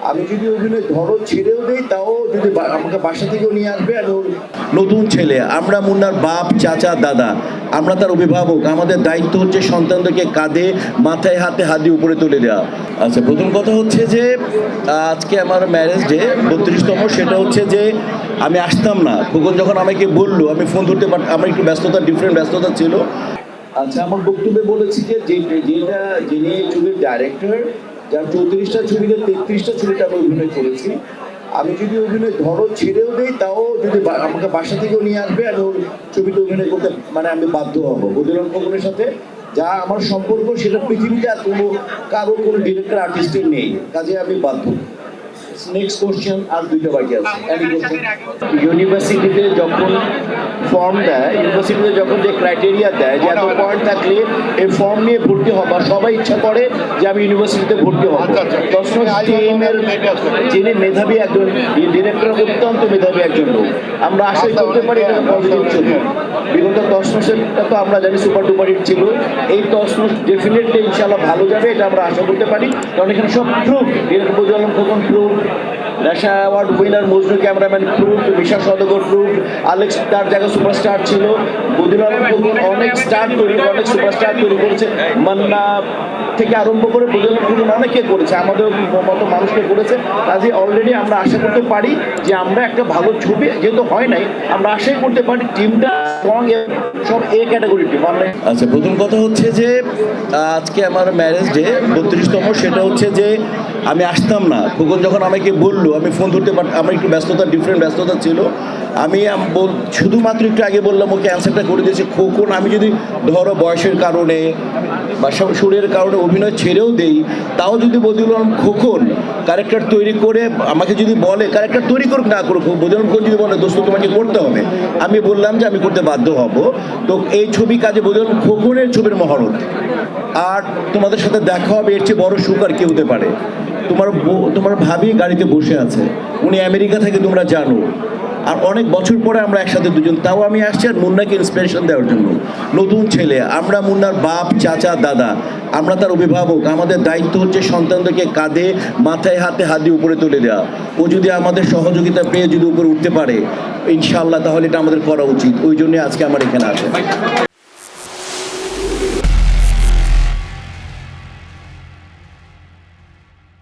আমি যদি অভিনয় ধরো ছেড়েও দেই, তাও যদি আমাকে বাসা থেকেও নিয়ে আসবে। আর ওর নতুন ছেলে, আমরা মুন্নার বাপ, চাচা, দাদা, আমরা তার অভিভাবক। আমাদের দায়িত্ব হচ্ছে সন্তানদেরকে কাঁধে, মাথায়, হাতে হাত দিয়ে উপরে তুলে দেওয়া। আচ্ছা, প্রথম কথা হচ্ছে যে আজকে আমার ম্যারেজ ডে 32তম। সেটা হচ্ছে যে আমি আসতাম না। খোকন যখন আমাকে বললো, আমি ফোন ধরতে আমার একটু ব্যস্ততা, ডিফারেন্ট ব্যস্ততা ছিল। আচ্ছা, আমার বক্তব্যে বলেছি যে যিনি ছবির ডাইরেক্টর, যার 34টা ছবিতে 33টা ছবিতে আমি অভিনয় করেছি, আমি যদি অভিনয় ধরো ছেড়েও দেই, তাও যদি আমাকে বাসা থেকেও নিয়ে আসবে। আর ওর ছবিতে অভিনয় করতে আমি বাধ্য হবো। বদিউল খোকনের সাথে যা আমার সম্পর্ক, সেটা পৃথিবীতে আর কোনো ডিরেক্টর আর্টিস্টের নেই, কাজে আমি বাধ্য। নেক্সট কোশ্চেন, আর দুইটা বাকি আছে। ইউনিভার্সিটিতে যখন ফর্ম দেয়, ইউনিভার্সিটিতে যখন যে ক্রাইটেরিয়া দেয় যে এত পয়েন্ট থাকলে এই ফর্ম নিয়ে ভর্তি হবা, সবাই ইচ্ছা করে যে আমি ইউনিভার্সিটিতে ভর্তি হব। টিমের যিনি মেধাবী একজন ডিরেক্টর, অত্যন্ত মেধাবী একজন লোক, আমরা আশাই করতে পারি এটা পজিটিভ ছবি। বিগত তসনসেরটা তো আমরা জানি সুপার ডুপার হিট ছিল। এই তসনস ডেফিনেটলি ইনশাআল্লাহ ভালো যাবে, এটা আমরা আশা করতে পারি। কারণ এখানে সব proof, director Badiul Alam Khokon proof, national award winner Mojnu cameraman proof, Misha Sawdagar proof, Alex তার জায়গায় সুপারস্টার ছিল। বদিউল আলম খোকন অনেক স্টার তৈরি, অনেক সুপারস্টার তৈরি করেছে। মান্না থেকে আরম্ভ করে বদিউল আলম খোকন অনেকে করেছে, আমাদের মতো মানুষকে করেছে। কাজে অলরেডি আমরা আশা করতে পারি যে আমরা একটা ভালো ছবি, যেহেতু হয় নাই, আমরা আশাই করতে পারি টিমটা স্ট্রং, সব এ ক্যাটাগরি টিম। আচ্ছা, প্রথম কথা হচ্ছে যে আজকে আমার ম্যারেজ ডে 32তম। সেটা হচ্ছে যে আমি আসতাম না। খোকন যখন আমাকে বললো, আমি ফোন ধরতে আমার একটু ব্যস্ততা, ডিফারেন্ট ব্যস্ততা ছিল। আমি শুধুমাত্র একটু আগে বললাম, ওকে অ্যান্সারটা করে দিয়েছি। খোকন আমি যদি ধরো বয়সের কারণে বা সুরের কারণে অভিনয় ছেড়েও দেই, তাও যদি বদিউল আলম খোকন ক্যারেক্টার তৈরি করে আমাকে যদি বলে, ক্যারেক্টার তৈরি করুক না করুক, বদিউল আলম খোকন যদি বলে দোস্ত তোমাকে করতে হবে, আমি বললাম যে আমি করতে বাধ্য হব। তো এই ছবি কাজে বদিউল আলম খোকনের ছবির মহরত। আর তোমাদের সাথে দেখা হবে, এর চেয়ে বড় সুখ আর কি হতে পারে। তোমার ভাবি গাড়িতে বসে আছে, উনি আমেরিকা থেকে, তোমরা জানো। আর অনেক বছর পরে আমরা একসাথে দুজন, তাও আমি আসছি আর মুন্নাকে ইন্সপিরেশন দেওয়ার জন্য। নতুন ছেলে, আমরা মুন্নার বাপ, চাচা, দাদা, আমরা তার অভিভাবক। আমাদের দায়িত্ব হচ্ছে সন্তানদেরকে কাঁধে, মাথায়, হাতে হাত দিয়ে উপরে তুলে দেওয়া। ও যদি আমাদের সহযোগিতা পেয়ে যদি উপরে উঠতে পারে ইনশাআল্লাহ, তাহলে এটা আমাদের করা উচিত। ওই জন্য আজকে আমার এখানে আসে।